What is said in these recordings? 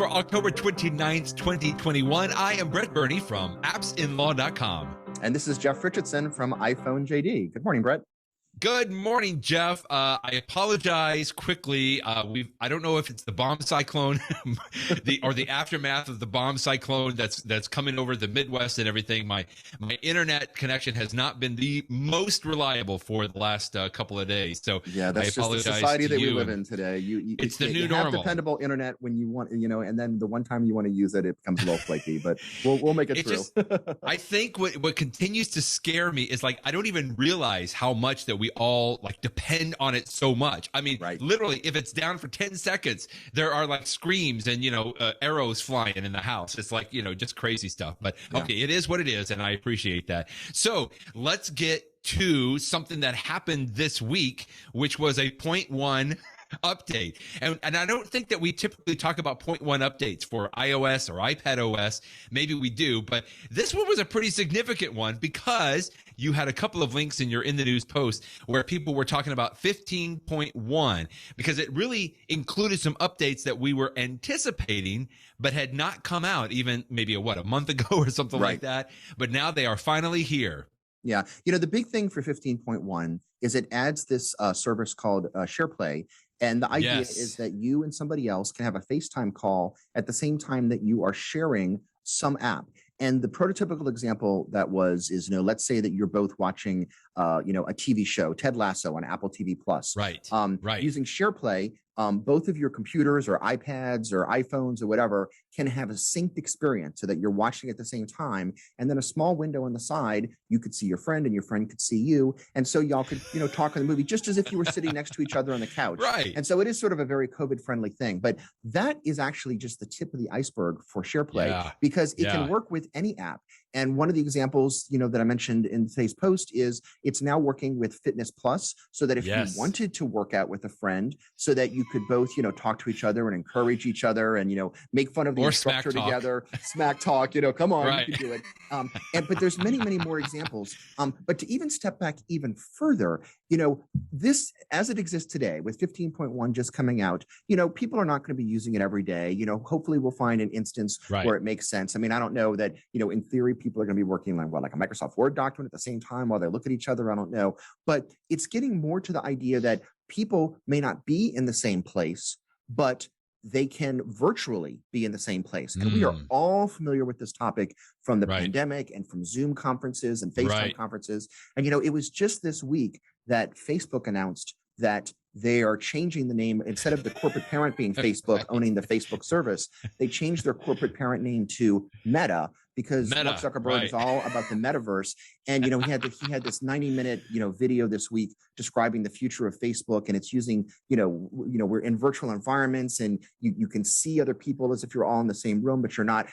for October 29th, 2021. I am Brett Burney from appsinlaw.com. And this is Jeff Richardson from iPhone JD. Good morning, Brett. Good morning, Jeff. I apologize quickly. I don't know if it's the bomb cyclone or the aftermath of the bomb cyclone that's coming over the Midwest and everything. My internet connection has not been the most reliable for the last couple of days. So yeah, that's just the society that we live in today. It's the new normal. Have dependable internet when you want, and then the one time you want to use it, it becomes a little flaky. But we'll make it through. I think what continues to scare me is I don't even realize how much that we all depend on it so much. I mean, literally, if it's down for 10 seconds, there are screams and, arrows flying in the house. It's just crazy stuff. But okay, it is what it is. And I appreciate that. So let's get to something that happened this week, which was a 0.1 update. And I don't think that we typically talk about 0.1 updates for iOS or iPadOS. Maybe we do, but this one was a pretty significant one because you had a couple of links in your In the News post where people were talking about 15.1 because it really included some updates that we were anticipating but had not come out even maybe a month ago or something like that. But now they are finally here. Yeah. The big thing for 15.1 is it adds this service called SharePlay. And the idea is that you and somebody else can have a FaceTime call at the same time that you are sharing some app. And the prototypical example is, let's say that you're both watching, a TV show, Ted Lasso on Apple TV Plus. Right. Using SharePlay, both of your computers or iPads or iPhones or whatever can have a synced experience so that you're watching at the same time. And then a small window on the side, you could see your friend and your friend could see you. And so y'all could, talk on the movie just as if you were sitting next to each other on the couch. Right. And so it is sort of a very COVID-friendly thing. But that is actually just the tip of the iceberg for SharePlay because it can work with any app. And one of the examples, that I mentioned in today's post is it's now working with Fitness Plus so that if you wanted to work out with a friend so that you could both, talk to each other and encourage each other and, make fun of the instructor together, smack talk, come on, you can do it. But there's many, many more examples. But to even step back even further, this, as it exists today with 15.1 just coming out, people are not going to be using it every day. Hopefully we'll find an instance where it makes sense. I mean, I don't know that, in theory, people are going to be working on like a Microsoft Word document at the same time while they look at each other. I don't know, but it's getting more to the idea that people may not be in the same place, but they can virtually be in the same place. And we are all familiar with this topic from the pandemic and from Zoom conferences and FaceTime conferences. And, it was just this week that Facebook announced that they are changing the name. Instead of the corporate parent being Facebook owning the Facebook service, they changed their corporate parent name to Meta because Mark Zuckerberg is all about the metaverse. And, he had this 90-minute, video this week describing the future of Facebook. And it's using, we're in virtual environments and you can see other people as if you're all in the same room, but you're not,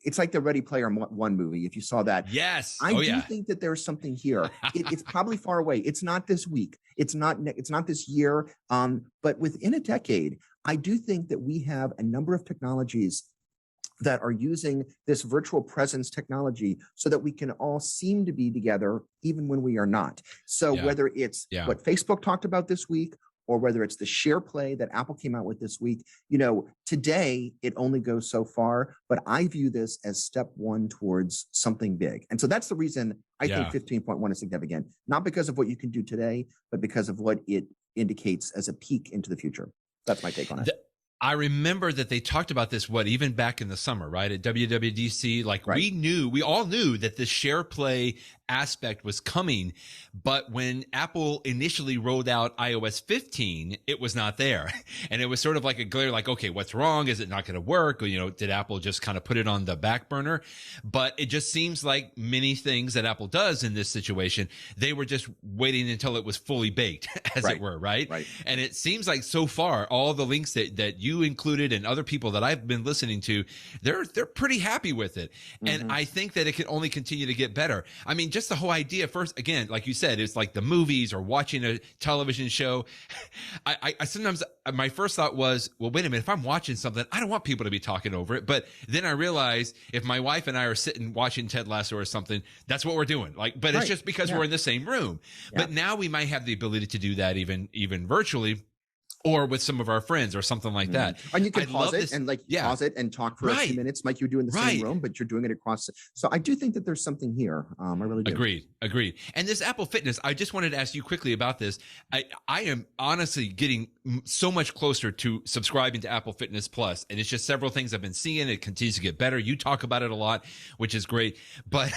it's like the Ready Player One movie, if you saw that. Yes. I do think that there's something here. It's probably far away. It's not this week. It's not this year. But within a decade, I do think that we have a number of technologies that are using this virtual presence technology so that we can all seem to be together even when we are not. So whether it's what Facebook talked about this week, or whether it's the SharePlay that Apple came out with this week, today it only goes so far, but I view this as step one towards something big. And so that's the reason I think 15.1 is significant, not because of what you can do today, but because of what it indicates as a peek into the future. That's my take on it. I remember that they talked about this, even back in the summer, right? At WWDC, we all knew that the SharePlay aspect was coming, but when Apple initially rolled out iOS 15, it was not there. And it was sort of like a glare, okay, what's wrong? Is it not going to work? Or, did Apple just kind of put it on the back burner? But it just seems like many things that Apple does in this situation, they were just waiting until it was fully baked, as it were, right? And it seems like so far, all the links that you included and other people that I've been listening to, they're pretty happy with it. And I think that it can only continue to get better. I mean, just the whole idea, first, again, like you said, it's like the movies or watching a television show. I sometimes, my first thought was, well, wait a minute, if I'm watching something, I don't want people to be talking over it. But then I realized if my wife and I are sitting watching Ted Lasso or something, that's what we're doing. But it's just because we're in the same room. But now we might have the ability to do that even virtually. or with some of our friends or something like that. And you can pause it and pause it and talk for a few minutes like you do in the same room, but you're doing it across. So I do think that there's something here. I really do. Agreed. And this Apple Fitness, I just wanted to ask you quickly about this. I am honestly getting so much closer to subscribing to Apple Fitness Plus, and it's just several things I've been seeing. It continues to get better. You talk about it a lot, which is great. But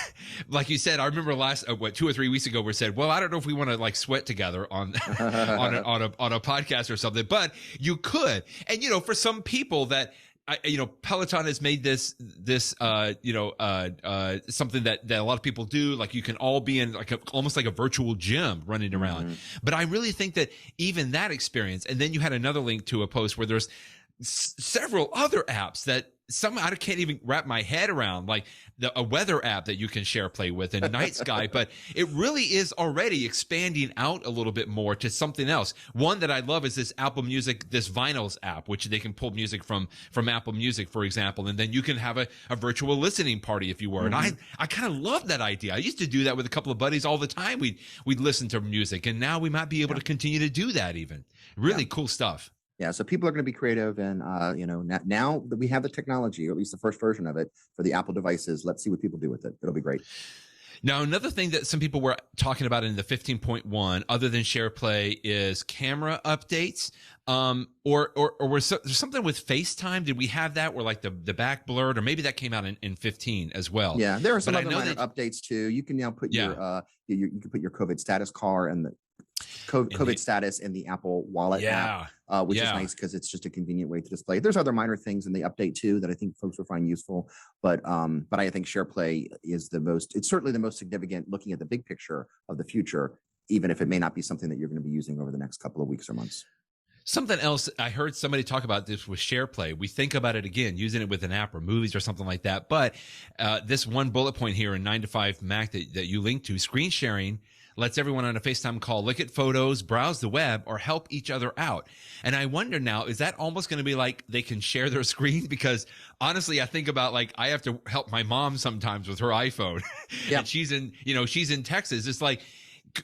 like you said, I remember 2 or 3 weeks ago, we said, well, I don't know if we want to like sweat together on on a podcast or something, but you could. And for some people that Peloton has made this something that a lot of people do. Like you can all be in like almost like a virtual gym running around. But I really think that even that experience, and then you had another link to a post where there's several other apps that I can't even wrap my head around, like a weather app that you can SharePlay with and Night Sky, but it really is already expanding out a little bit more to something else. One that I love is this Apple Music, this Vinyls app, which they can pull music from Apple Music, for example, and then you can have a virtual listening party if you were. And I kind of love that idea. I used to do that with a couple of buddies all the time. We'd listen to music, and now we might be able to continue to do that even. Really cool stuff. Yeah, so people are going to be creative, and now that we have the technology, or at least the first version of it for the Apple devices, let's see what people do with it. It'll be great. Now, another thing that some people were talking about in the 15.1, other than SharePlay, is camera updates. Or was there something with FaceTime? Did we have that where like the back blurred, or maybe that came out in 15 as well? Yeah, there are some other minor updates too. You can now put you can put your COVID status car and the COVID status in the Apple Wallet app, which is nice because it's just a convenient way to display. There's other minor things in the update too that I think folks will find useful, but I think SharePlay is it's certainly the most significant looking at the big picture of the future, even if it may not be something that you're going to be using over the next couple of weeks or months. Something else, I heard somebody talk about this with SharePlay. We think about it again, using it with an app or movies or something like that. But this one bullet point here in 9 to 5 Mac that you link to, screen sharing lets everyone on a FaceTime call look at photos, browse the web, or help each other out. And I wonder now, is that almost going to be like they can share their screen? Because honestly, I think about like I have to help my mom sometimes with her iPhone. And she's in Texas. It's like,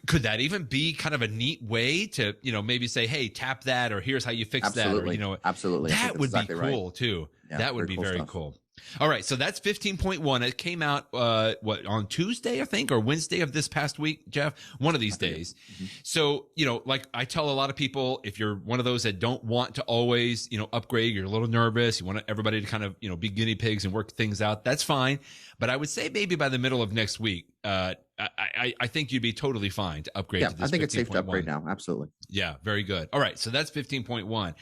could that even be kind of a neat way to, maybe say, hey, tap that, or here's how you fix that, or, absolutely. That would be cool too. Yeah, that would be very cool. All right. So that's 15.1. It came out, on Tuesday, I think, or Wednesday of this past week, Jeff, one of these days. So, like I tell a lot of people, if you're one of those that don't want to always, upgrade, you're a little nervous, you want everybody to kind of, be guinea pigs and work things out. That's fine. But I would say maybe by the middle of next week, I think you'd be totally fine to upgrade to this. I think it's safe to upgrade now. Absolutely. Yeah, very good. All right, so that's 15.1.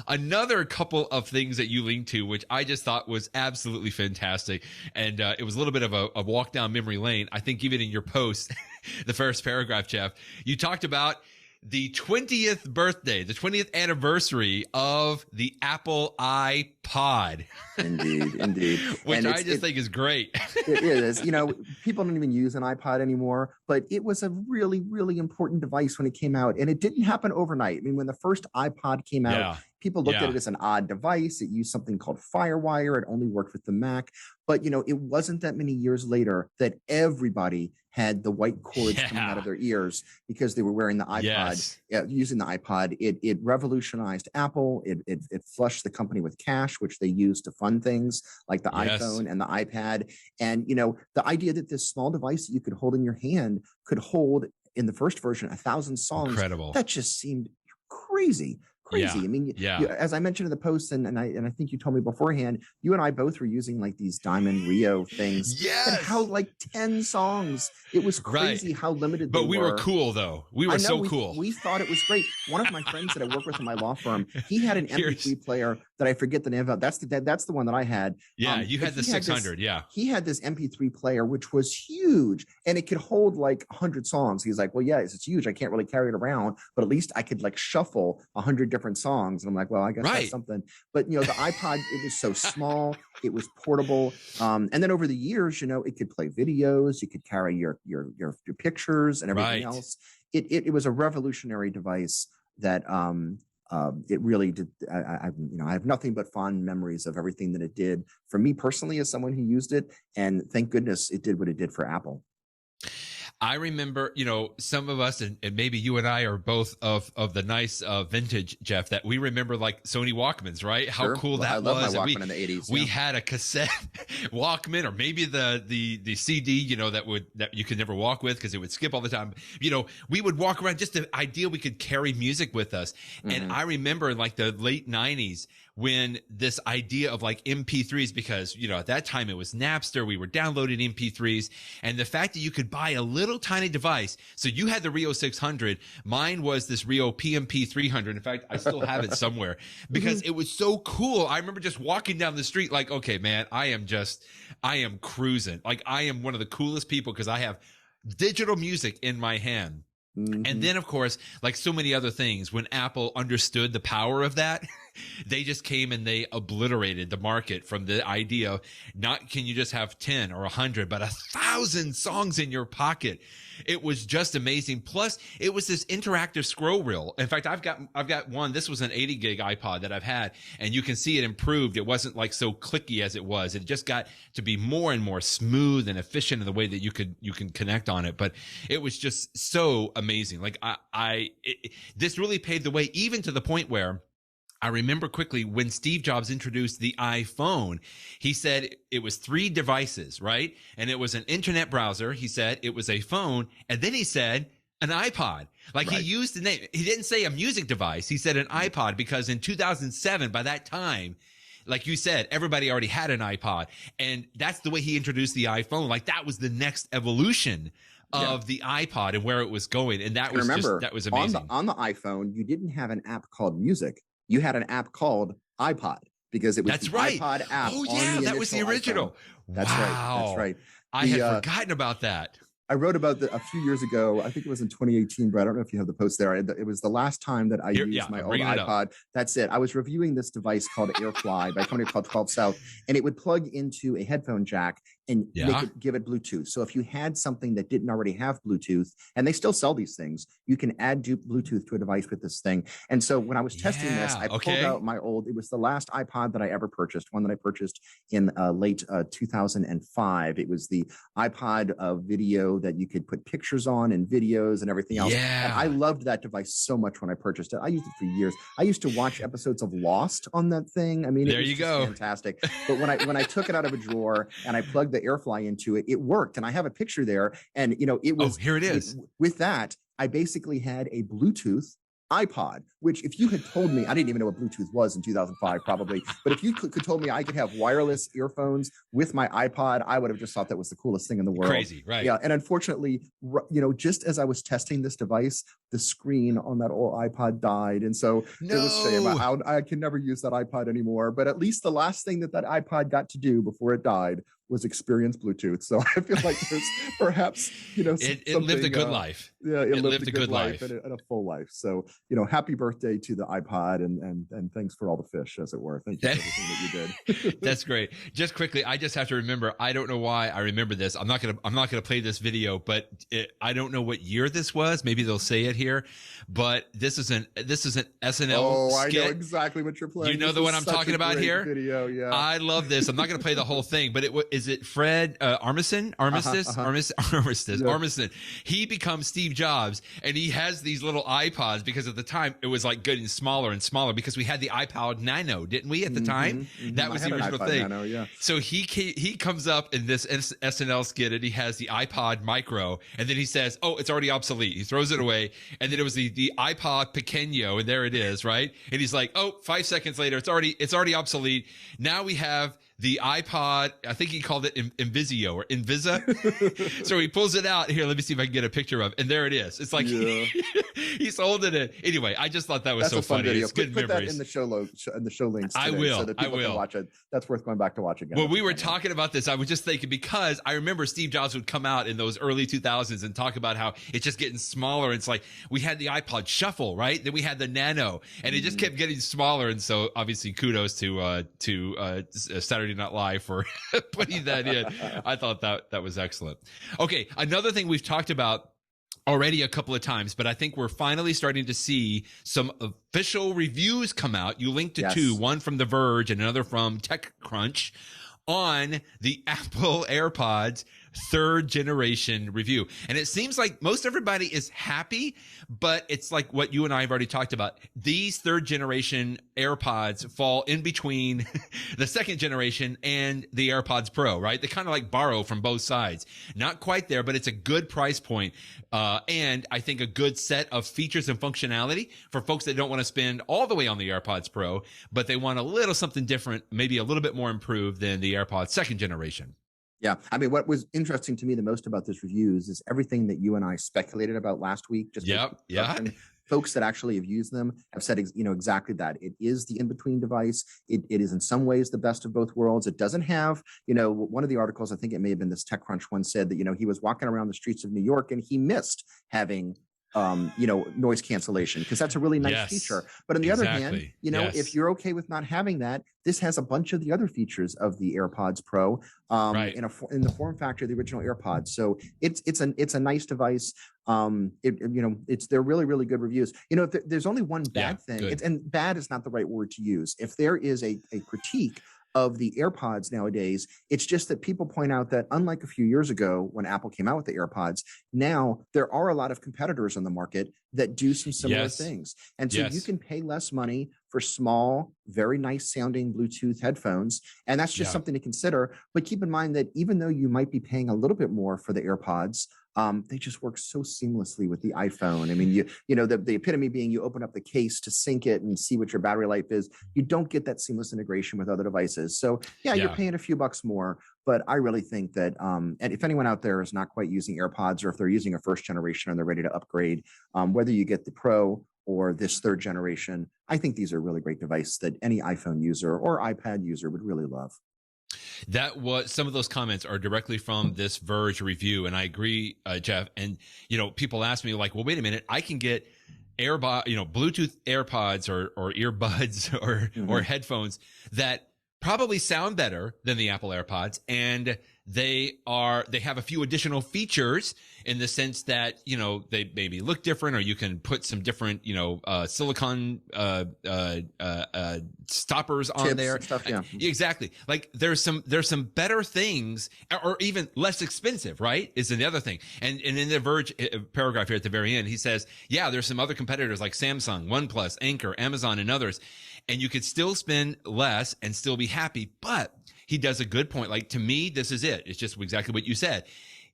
Another couple of things that you linked to, which I just thought was absolutely fantastic, and it was a little bit of a walk down memory lane. I think even in your post, the first paragraph, Jeff, you talked about the 20th birthday, the 20th anniversary of the Apple iPod. Indeed. Which I just think is great. It is. People don't even use an iPod anymore, but it was a really, really important device when it came out. And it didn't happen overnight. I mean, when the first iPod came out, people looked at it as an odd device. It used something called FireWire. It only worked with the Mac. But, it wasn't that many years later that everybody had the white cords coming out of their ears because they were wearing the iPod, using the iPod. It revolutionized Apple. It flushed the company with cash, which they used to fund things like the iPhone and the iPad. And, the idea that this small device that you could hold in your hand could hold, in the first version, 1,000 songs. Incredible. That just seemed crazy. I mean, as I mentioned in the post, and I think you told me beforehand, you and I both were using like these Diamond Rio things. And how like 10 songs. It was crazy how limited they were. But we were cool though. We were so cool. We thought it was great. One of my friends that I work with in my law firm, he had an MP3 player that I forget the name of. That's the one that I had. Yeah, you had the 600. He had this MP3 player, which was huge, and it could hold like 100 songs. He's like, well, it's huge. I can't really carry it around, but at least I could like shuffle 100 different songs. And I'm like, well, I guess that's something. But the iPod, it was so small, it was portable. And then over the years, it could play videos, you could carry your pictures and everything else. It was a revolutionary device that it really did. I have nothing but fond memories of everything that it did for me personally as someone who used it. And thank goodness it did what it did for Apple. I remember, some of us, and maybe you and I are both of the nice vintage, Jeff, that we remember like Sony Walkmans, right? How cool that was. I love my Walkman in the 80s. We had a cassette Walkman, or maybe the CD, that you could never walk with because it would skip all the time. We would walk around, just the idea we could carry music with us. And I remember in like the late 90s when this idea of like MP3s, because, at that time it was Napster, we were downloading MP3s, and the fact that you could buy a little tiny device. So you had the Rio 600. Mine was this Rio PMP 300. In fact, I still have it somewhere because it was so cool. I remember just walking down the street like, okay, man, I am cruising. Like, I am one of the coolest people because I have digital music in my hand. And then, of course, like so many other things, when Apple understood the power of that, they just came and they obliterated the market from the idea of not can you just have 10 or 100, but 1,000 songs in your pocket. It was just amazing. Plus, it was this interactive scroll reel. In fact, I've got one. This was an 80 gig iPod that I've had, and you can see it improved. It wasn't like so clicky as it was. It just got to be more and more smooth and efficient in the way that you can connect on it. But it was just so amazing. Like this really paved the way, even to the point where I remember quickly when Steve Jobs introduced the iPhone, he said it was 3 devices, right? And it was an internet browser. He said it was a phone. And then he said an iPod. Like, right. He used the name. He didn't say a music device. He said an iPod because in 2007, by that time, like you said, everybody already had an iPod. And that's the way he introduced the iPhone. Like, that was the next evolution of the iPod and where it was going. And that was that was amazing. On the iPhone, you didn't have an app called Music. You had an app called iPod because it was iPod app. Oh, yeah, that was the original. iPhone. That's right. I had forgotten about that. I wrote about a few years ago. I think it was in 2018, but I don't know if you have the post there. It was the last time that I used my old iPod. That's it. I was reviewing this device called AirFly by a company called 12 South, and it would plug into a headphone jack and they could give it Bluetooth. So if you had something that didn't already have Bluetooth, and they still sell these things, you can add Bluetooth to a device with this thing. And so when I was testing this, I pulled out it was the last iPod that I ever purchased, one that I purchased in late 2005. It was the iPod video that you could put pictures on and videos and everything else. Yeah. And I loved that device so much when I purchased it. I used it for years. I used to watch episodes of Lost on that thing. I mean, it was fantastic. But when I took it out of a drawer and I plugged the AirFly into it, it worked. And I have a picture there. And, it was, here it is. With that, I basically had a Bluetooth iPod, which if you had told me, I didn't even know what Bluetooth was in 2005 probably, but if you could told me I could have wireless earphones with my iPod, I would have just thought that was the coolest thing in the world. Crazy, right? Yeah, and unfortunately, just as I was testing this device, the screen on that old iPod died, and so it was a shame. I can never use that iPod anymore, but at least the last thing that iPod got to do before it died was experience Bluetooth. So I feel like there's perhaps, it lived a good life. Yeah, it lived a good life and a full life. So, happy birthday to the iPod and thanks for all the fish, as it were. Thank you for everything that you did. That's great. Just quickly, I just have to remember, I don't know why I remember this. I'm not going to play this video, but I don't know what year this was. Maybe they'll say it here, but this is an SNL skit. I know exactly what you're playing. You know the one I'm talking about here? Video, yeah. I love this. I'm not going to play the whole thing, but is it Fred Armisen? Armisen. He becomes Steve Jobs, and he has these little iPods because at the time it was like getting smaller and smaller because we had the iPod Nano, didn't we? At the time, that was the original thing. Nano, yeah. So he comes up in this SNL skit, and he has the iPod Micro, and then he says, "Oh, it's already obsolete." He throws it away, and then it was the iPod Pequeño, and there it is, right? And he's like, "Oh, 5 seconds later, it's already obsolete. Now we have the iPod," I think he called it Invisio or Invisa. So he pulls it out. Here, let me see if I can get a picture of it. And there it is. It's like he's holding it. Anyway, I just thought that was so funny. Video. It's good put memories. That in the show links today, I will. So that people can watch it. That's worth going back to watch again. When we were talking about this, I was just thinking, because I remember Steve Jobs would come out in those early 2000s and talk about how it's just getting smaller. It's like we had the iPod Shuffle, right? Then we had the Nano, and it just kept getting smaller. And so obviously kudos to Saturday Night Live for putting that in. I thought that was excellent. Okay, another thing we've talked about already a couple of times, but I think we're finally starting to see some official reviews come out. You linked to two, one from The Verge and another from TechCrunch, on the Apple AirPods third generation review. And it seems like most everybody is happy, but it's like what you and I have already talked about. These third generation AirPods fall in between the second generation and the AirPods Pro, right? They kind of like borrow from both sides. Not quite there, but it's a good price point. And I think a good set of features and functionality for folks that don't want to spend all the way on the AirPods Pro, but they want a little something different, maybe a little bit more improved than the AirPods second generation. Yeah. I mean, what was interesting to me the most about this review is everything that you and I speculated about last week. Just folks that actually have used them have said, exactly that. It is the in-between device. It is in some ways the best of both worlds. It doesn't have, one of the articles, I think it may have been this TechCrunch one, said that, he was walking around the streets of New York and he missed having noise cancellation, because that's a really nice feature. But on the other hand, if you're okay with not having that, this has a bunch of the other features of the AirPods Pro in the form factor of the original AirPods. So it's a nice device. They're really, really good reviews. There's only one bad thing, and bad is not the right word to use. If there is a critique of the AirPods nowadays, it's just that people point out that unlike a few years ago when Apple came out with the AirPods, now there are a lot of competitors on the market that do some similar things. And so you can pay less money for small, very nice sounding Bluetooth headphones. And that's just something to consider. But keep in mind that even though you might be paying a little bit more for the AirPods, they just work so seamlessly with the iPhone. I mean, the epitome being you open up the case to sync it and see what your battery life is. You don't get that seamless integration with other devices. So you're paying a few bucks more. But I really think that, and if anyone out there is not quite using AirPods, or if they're using a first generation and they're ready to upgrade, whether you get the Pro or this third generation, I think these are really great devices that any iPhone user or iPad user would really love. That was some of those comments are directly from this Verge review. And I agree, Jeff. And, people ask me like, well, wait a minute, I can get Bluetooth AirPods or earbuds or headphones that probably sound better than the Apple AirPods. And they have a few additional features in the sense that, they maybe look different, or you can put some different, silicone, stoppers on there. Stuff, Exactly. Like there's some better things, or even less expensive, right? Is the other thing. And in the Verge paragraph here at the very end, he says, there's some other competitors like Samsung, OnePlus, Anker, Amazon, and others. And you could still spend less and still be happy. But he does a good point. Like, to me, this is it. It's just exactly what you said.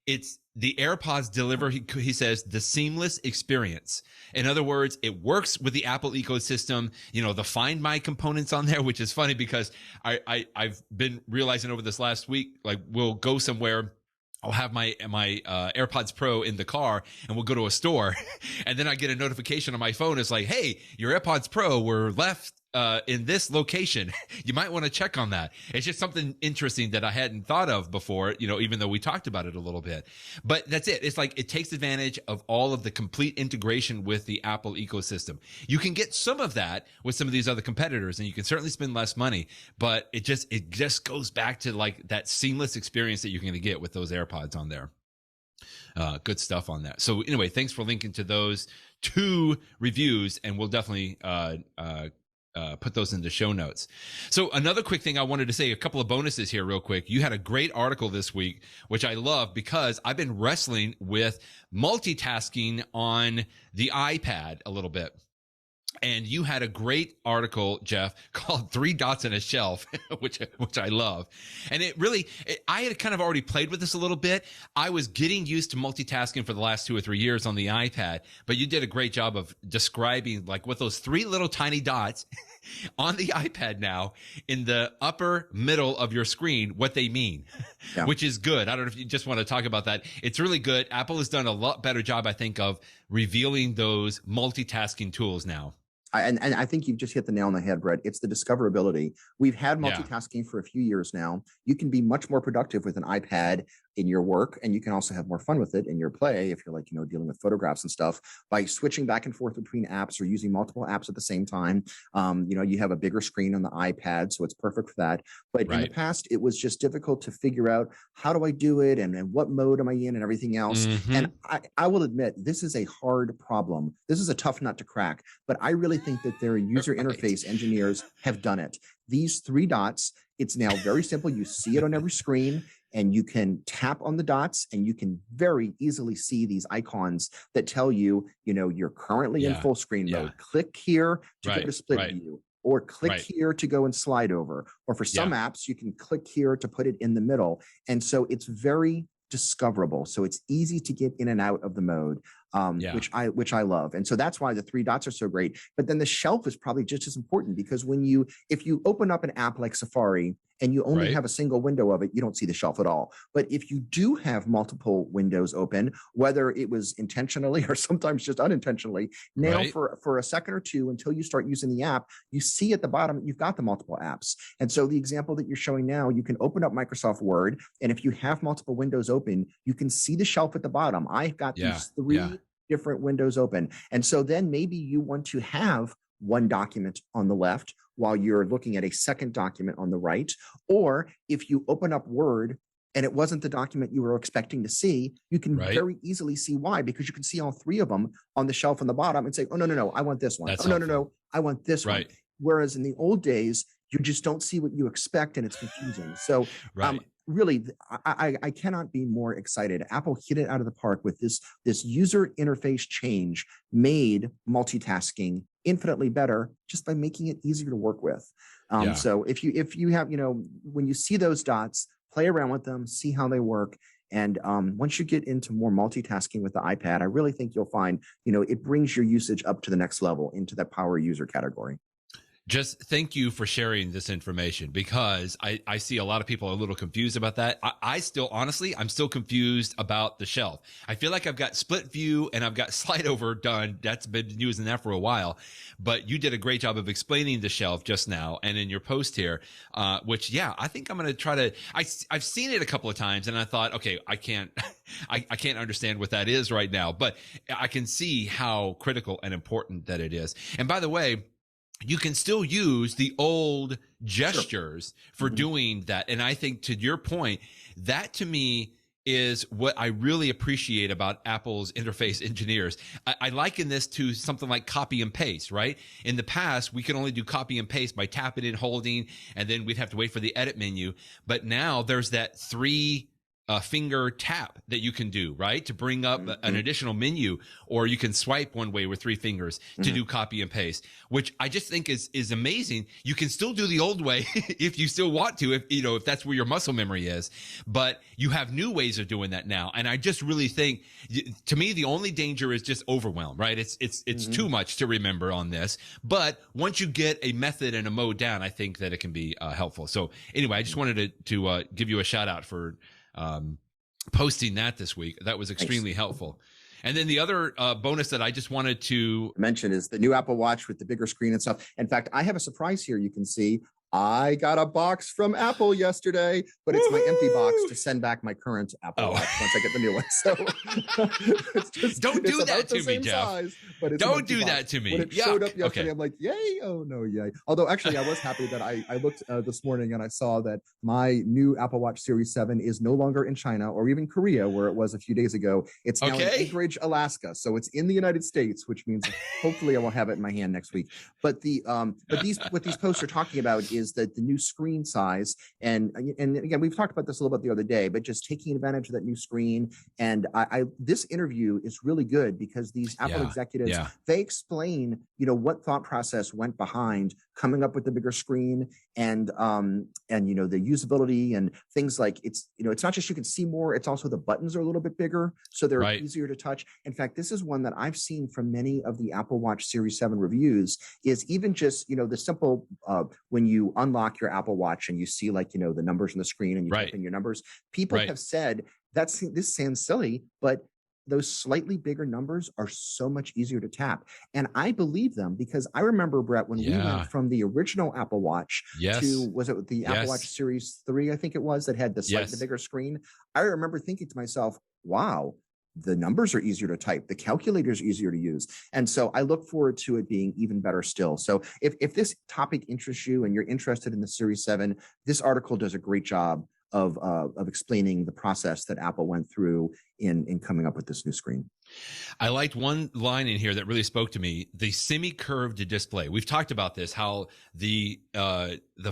It's the AirPods deliver, he says, the seamless experience. In other words, it works with the Apple ecosystem, the Find My components on there, which is funny because I've been realizing over this last week, like we'll go somewhere, I'll have my AirPods Pro in the car, and we'll go to a store, and then I get a notification on my phone. It's like, hey, your AirPods Pro were left in this location. You might want to check on that. It's just something interesting that I hadn't thought of before, even though we talked about it a little bit. But that's it. It's like it takes advantage of all of the complete integration with the Apple ecosystem. You can get some of that with some of these other competitors, and you can certainly spend less money, but it just goes back to like that seamless experience that you're going to get with those AirPods on there. Good stuff on that. So anyway, thanks for linking to those two reviews, and we'll definitely put those in the show notes. So another quick thing I wanted to say, a couple of bonuses here real quick. You had a great article this week, which I love because I've been wrestling with multitasking on the iPad a little bit. And you had a great article, Jeff, called 3 Dots on a Shelf, which I love. And I had kind of already played with this a little bit. I was getting used to multitasking for the last 2 or 3 years on the iPad, but you did a great job of describing like what those 3 little tiny dots on the iPad now in the upper middle of your screen, what they mean, which is good. I don't know if you just want to talk about that. It's really good. Apple has done a lot better job, I think, of revealing those multitasking tools now. And I think you've just hit the nail on the head, Brett. It's the discoverability. We've had multitasking for a few years now. You can be much more productive with an iPad in your work, and you can also have more fun with it in your play if you're like, dealing with photographs and stuff by switching back and forth between apps or using multiple apps at the same time. You have a bigger screen on the iPad, so it's perfect for that. But in the past, it was just difficult to figure out how do I do it and what mode am I in and everything else. Mm-hmm. And I will admit, this is a hard problem. This is a tough nut to crack, but I really think that their user interface engineers have done it. These 3 dots, it's now very simple. You see it on every screen. and you can tap on the dots, and you can very easily see these icons that tell you, you're currently in full screen mode. Click here to go to split view, or click here to go and slide over. Or for some apps, you can click here to put it in the middle. And so it's very discoverable. So it's easy to get in and out of the mode, which I love. And so that's why the 3 dots are so great. But then the shelf is probably just as important, because if you open up an app like Safari and you only have a single window of it, you don't see the shelf at all. But if you do have multiple windows open, whether it was intentionally or sometimes just unintentionally, now for a second or two until you start using the app, you see at the bottom, you've got the multiple apps. And so the example that you're showing now, you can open up Microsoft Word, and if you have multiple windows open, you can see the shelf at the bottom. I've got these 3 different windows open. And so then maybe you want to have one document on the left while you're looking at a second document on the right. Or if you open up Word and it wasn't the document you were expecting to see, you can very easily see why, because you can see all 3 of them on the shelf on the bottom and say, oh, no, I want this one. No, I want this one. Whereas in the old days, you just don't see what you expect, and it's confusing. So really, I cannot be more excited. Apple hit it out of the park with this user interface change, made multitasking infinitely better just by making it easier to work with. So if you have, when you see those dots, play around with them, see how they work. And once you get into more multitasking with the iPad, I really think you'll find, it brings your usage up to the next level, into that power user category. Just thank you for sharing this information, because I see a lot of people are a little confused about that. I'm still confused about the shelf. I feel like I've got split view and I've got slide over done. That's been using that for a while, but you did a great job of explaining the shelf just now and in your post here, which I think I'm going to try to, I've seen it a couple of times and I thought, okay, I can't understand what that is right now, but I can see how critical and important that it is. And by the way, you can still use the old gestures for doing that. And I think, to your point, that to me is what I really appreciate about Apple's interface engineers. I liken this to something like copy and paste, right? In the past, we could only do copy and paste by tapping and holding, and then we'd have to wait for the edit menu. But now there's that 3 finger tap that you can do, right, to bring up an additional menu, or you can swipe one way with 3 fingers to do copy and paste, which I just think is amazing. You can still do the old way if you still want to, if that's where your muscle memory is, but you have new ways of doing that now. And I just really think, to me, the only danger is just overwhelm, right? It's too much to remember on this, but once you get a method and a mode down, I think that it can be helpful. So anyway, I just wanted to give you a shout out for posting that this week. That was extremely helpful. And then the other bonus that I just wanted to mention is the new Apple Watch with the bigger screen and stuff. In fact, I have a surprise here. You can see I got a box from Apple yesterday, but it's my empty box to send back my current Apple Watch once I get the new one. So don't do that to me, Jeff. Don't do that to me. When it showed up yesterday, I'm like, yay! Oh no, yay! Although actually, I was happy that I looked this morning and I saw that my new Apple Watch Series 7 is no longer in China or even Korea, where it was a few days ago. It's now in Anchorage, Alaska, so it's in the United States, which means hopefully I will have it in my hand next week. But what these posts are talking about is that the new screen size, and again, we've talked about this a little bit the other day, but just taking advantage of that new screen. And this interview is really good because these Apple executives, they explain, what thought process went behind coming up with the bigger screen, and the usability and things like it's not just you can see more, it's also the buttons are a little bit bigger, so they're easier to touch. In fact, this is one that I've seen from many of the Apple Watch Series 7 reviews, is even just, the simple, when you unlock your Apple Watch and you see the numbers on the screen and you type in your numbers, people have said this sounds silly, but those slightly bigger numbers are so much easier to tap. And I believe them, because I remember, Brett, when we went from the original Apple Watch to, was it the Apple Watch Series 3, I think it was, that had the slightly bigger screen. I remember thinking to myself, wow, the numbers are easier to type, the calculator is easier to use. And so I look forward to it being even better still. So if this topic interests you and you're interested in the Series 7, this article does a great job of explaining the process that Apple went through in coming up with this new screen. I liked one line in here that really spoke to me: the semi-curved display. We've talked about this, how the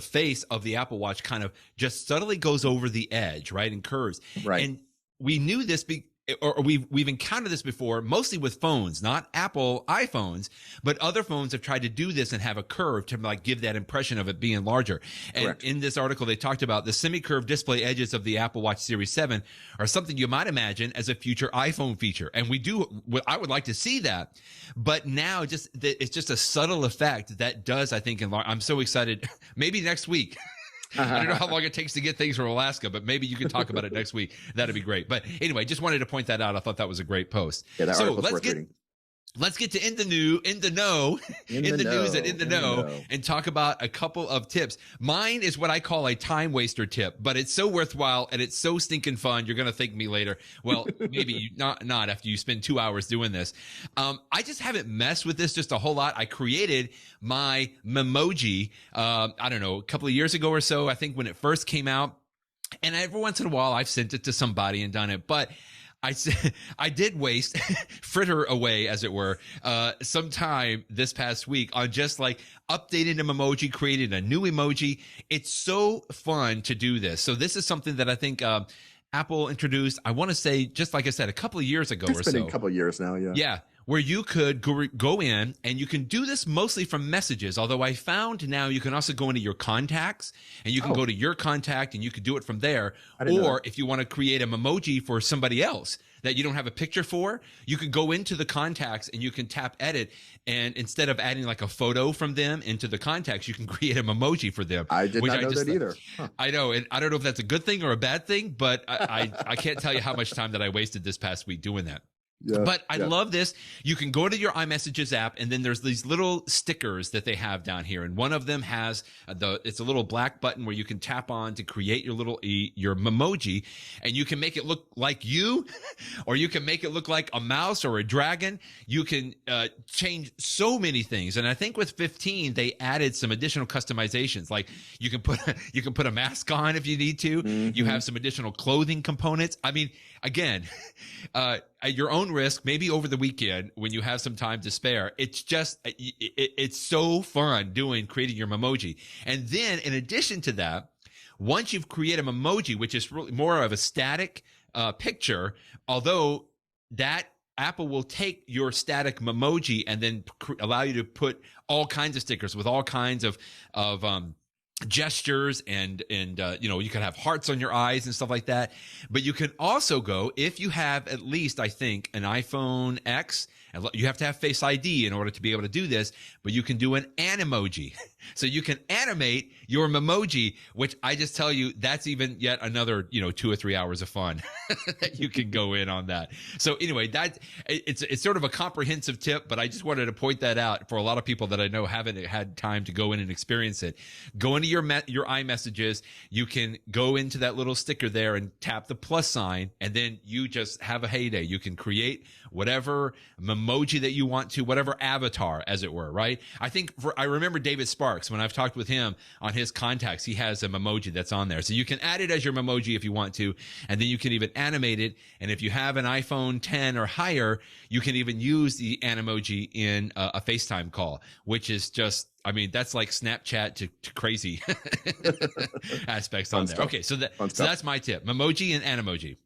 face of the Apple Watch kind of just subtly goes over the edge, right, and curves. Right. And we knew this or we've encountered this before, mostly with phones, not Apple iPhones, but other phones have tried to do this and have a curve to like give that impression of it being larger. And Correct. in this article, they talked about the semi-curved display edges of the Apple Watch Series 7 are something you might imagine as a future iPhone feature. And I would like to see that, but now it's just a subtle effect that does, I think, I'm so excited. Maybe next week. I don't know how long it takes to get things from Alaska, but maybe you can talk about it next week. That'd be great. But anyway, just wanted to point that out. I thought that was a great post. Yeah, that article's worth reading. Let's get to in the know, and talk about a couple of tips. Mine is what I call a time waster tip, but it's so worthwhile and it's so stinking fun. You're going to thank me later. Well, maybe not after you spend 2 hours doing this. I just haven't messed with this just a whole lot. I created my Memoji, I don't know, a couple of years ago or so, I think when it first came out. And every once in a while I've sent it to somebody and done it, but I did waste, fritter away, as it were, some time this past week on just like updating an emoji, creating a new emoji. It's so fun to do this. So this is something that I think Apple introduced, I want to say, just like I said, a couple of years ago or so. It's been a couple of years now, yeah. Yeah, where you could go in, and you can do this mostly from messages, although I found now you can also go into your contacts, and you can go to your contact, and you can do it from there. Or if you want to create a Memoji for somebody else that you don't have a picture for, you can go into the contacts, and you can tap edit, and instead of adding like a photo from them into the contacts, you can create a Memoji for them. I did not know that either. Huh. I know, and I don't know if that's a good thing or a bad thing, but I can't tell you how much time that I wasted this past week doing that. Yeah, but I love this. You can go to your iMessages app, and then there's these little stickers that they have down here. And one of them has it's a little black button where you can tap on to create your Memoji, and you can make it look like you, or you can make it look like a mouse or a dragon. You can change so many things. And I think with 15, they added some additional customizations. Like you can put a mask on if you need to. Mm-hmm. You have some additional clothing components. I mean, again, at your own risk, maybe over the weekend when you have some time to spare. It's just, it's so fun creating your Memoji. And then in addition to that, once you've created a Memoji, which is really more of a static picture, although that Apple will take your static Memoji and then allow you to put all kinds of stickers with all kinds of gestures and you can have hearts on your eyes and stuff like that. But you can also go, if you have at least, I think, an iPhone X, and you have to have Face ID in order to be able to do this, but you can do an Animoji. So you can animate your Memoji, which I just tell you, that's even yet another 2 or 3 hours of fun that you can go in on that. So anyway, it's sort of a comprehensive tip, but I just wanted to point that out for a lot of people that I know haven't had time to go in and experience it. Go into your iMessages, you can go into that little sticker there and tap the plus sign, and then you just have a heyday. You can create whatever Memoji that you want to, whatever avatar, as it were, right? I remember David Sparks, when I've talked with him on his contacts, he has a Memoji that's on there. So you can add it as your Memoji if you want to, and then you can even animate it. And if you have an iPhone 10 or higher, you can even use the Animoji in a FaceTime call, which is just, I mean, that's like Snapchat to crazy aspects on there. Okay, so that's my tip: Memoji and Animoji.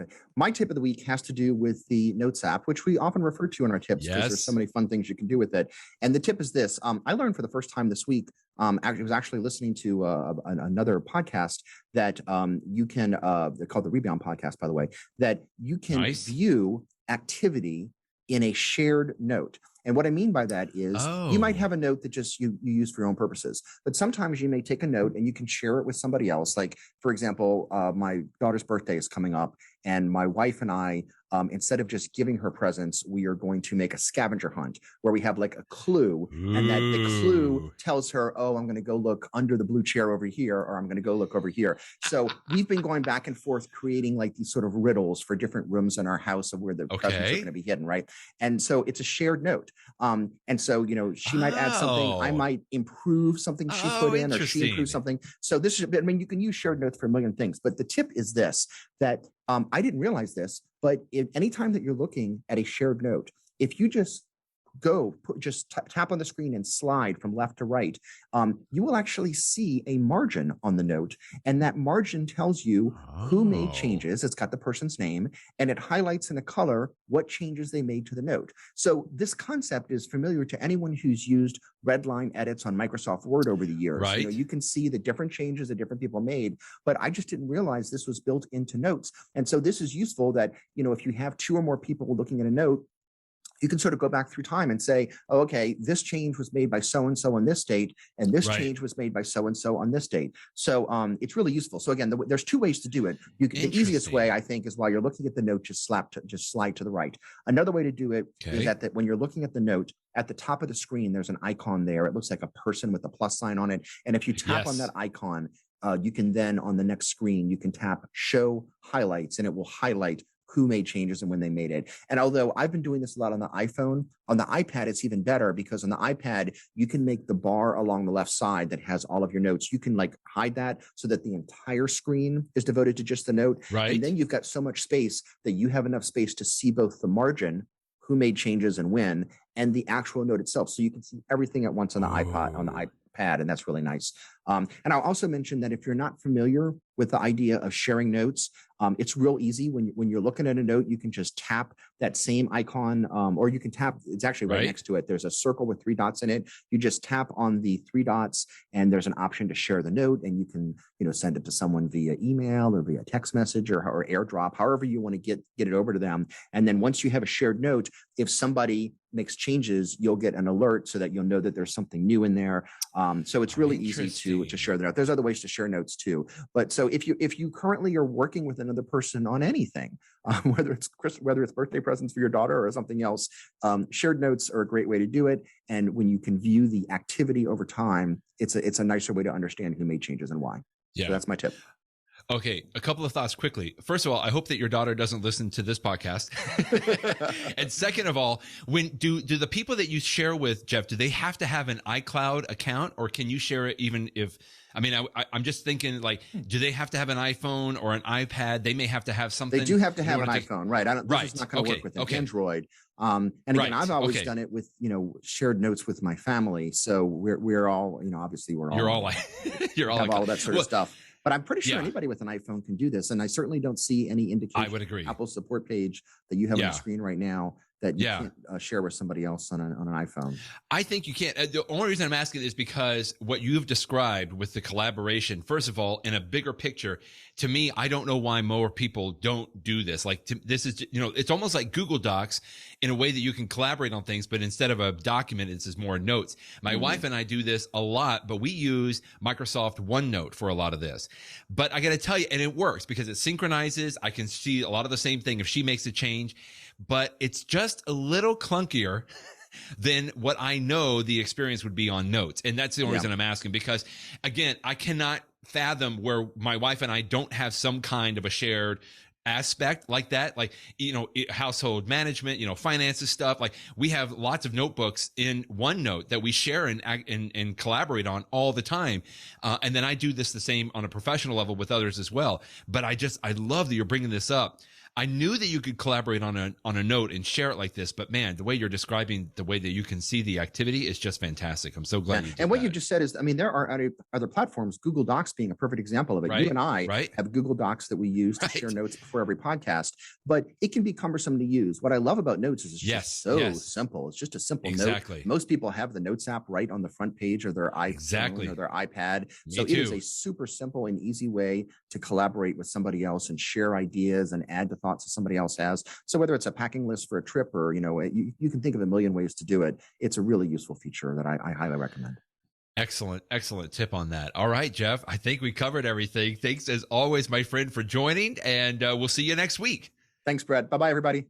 Okay. My tip of the week has to do with the Notes app, which we often refer to in our tips because there's so many fun things you can do with it. And the tip is this. I learned for the first time this week, I was actually listening to another podcast that you can, they're called the Rebound Podcast, by the way, that you can view activity in a shared note. And what I mean by that is you might have a note that just you use for your own purposes, but sometimes you may take a note and you can share it with somebody else. Like, for example, my daughter's birthday is coming up, and my wife and I instead of just giving her presents, we are going to make a scavenger hunt where we have like a clue, and that the clue tells her, oh, I'm going to go look under the blue chair over here, or I'm going to go look over here. So we've been going back and forth creating like these sort of riddles for different rooms in our house of where the presents are going to be hidden, right? And so it's a shared note. And so, she might add something, I might improve something she put in, or she improves something. So this is, I mean, you can use shared notes for a million things, but the tip is this, that I didn't realize this, but anytime that you're looking at a shared note, if you just tap on the screen and slide from left to right, you will actually see a margin on the note, and that margin tells you who made changes. It's got the person's name, and it highlights in a color what changes they made to the note. So this concept is familiar to anyone who's used red line edits on Microsoft Word over the years. Right. You can see the different changes that different people made, but I just didn't realize this was built into notes. And so this is useful that, if you have two or more people looking at a note, you can sort of go back through time and say, oh, okay, this change was made by so-and-so on this date, and this change was made by so-and-so on this date. So it's really useful. So again, there's two ways to do it. The easiest way, I think, is while you're looking at the note, just slide to the right. Another way to do it is that when you're looking at the note, at the top of the screen, there's an icon there. It looks like a person with a plus sign on it. And if you tap on that icon, you can then, on the next screen, you can tap Show Highlights, and it will highlight who made changes and when they made it. And although I've been doing this a lot on the iPhone, on the iPad, it's even better, because on the iPad, you can make the bar along the left side that has all of your notes. You can like hide that so that the entire screen is devoted to just the note. Right. And then you've got so much space that you have enough space to see both the margin, who made changes and when, and the actual note itself. So you can see everything at once on the iPod, on the iPad, and that's really nice. And I'll also mention that if you're not familiar with the idea of sharing notes, it's real easy. When you're looking at a note, you can just tap that same icon, or you can tap, it's actually right next to it. There's a circle with 3 dots in it. You just tap on the 3 dots, and there's an option to share the note, and you can send it to someone via email or via text message or AirDrop, however you want to get it over to them. And then once you have a shared note, if somebody makes changes, you'll get an alert so that you'll know that there's something new in there. So it's really easy to share the note. There's other ways to share notes too. But so if you currently are working with another person on anything, whether it's birthday presents for your daughter or something else, shared notes are a great way to do it. And when you can view the activity over time, it's a nicer way to understand who made changes and why. Yeah. So that's my tip. Okay, a couple of thoughts quickly. First of all, I hope that your daughter doesn't listen to this podcast. And second of all, do the people that you share with, Jeff, do they have to have an iCloud account, or can you share it even if, I'm just thinking, like, do they have to have an iPhone or an iPad? They may have to have something. They do have to have an iPhone, right? This is not going to work with an Android. And again, I've always done it with, shared notes with my family. So we're all, obviously we're all, you're all have all that sort of stuff. But I'm pretty sure anybody with an iPhone can do this. And I certainly don't see any indication. I would agree. Apple support page that you have on the screen right now that you can't share with somebody else on an iPhone. I think you can't. The only reason I'm asking is because what you've described with the collaboration, first of all, in a bigger picture, to me, I don't know why more people don't do this. Like, this is, it's almost like Google Docs in a way that you can collaborate on things, but instead of a document, it's just more notes. My wife and I do this a lot, but we use Microsoft OneNote for a lot of this. But I got to tell you, and it works because it synchronizes. I can see a lot of the same thing if she makes a change, but it's just a little clunkier than what I know the experience would be on Notes. And that's the only reason I'm asking, because again, I cannot fathom where my wife and I don't have some kind of a shared aspect like that, like, household management, finances stuff. Like, we have lots of notebooks in OneNote that we share and collaborate on all the time. And then I do this the same on a professional level with others as well. But I love that you're bringing this up. I knew that you could collaborate on a note and share it like this, but man, the way you're describing the way that you can see the activity is just fantastic. I'm so glad you did And what you just said is, there are other platforms, Google Docs being a perfect example of it. You and I have Google Docs that we use to share notes before every podcast, but it can be cumbersome to use. What I love about Notes is it's just so simple. It's just a simple note. Most people have the Notes app right on the front page of their iPhone or their iPad. So it is a super simple and easy way to collaborate with somebody else and share ideas and add to thoughts that somebody else has. So whether it's a packing list for a trip or, you can think of a million ways to do it. It's a really useful feature that I highly recommend. Excellent tip on that. All right, Jeff, I think we covered everything. Thanks as always, my friend, for joining, and we'll see you next week. Thanks, Brett. Bye-bye, everybody.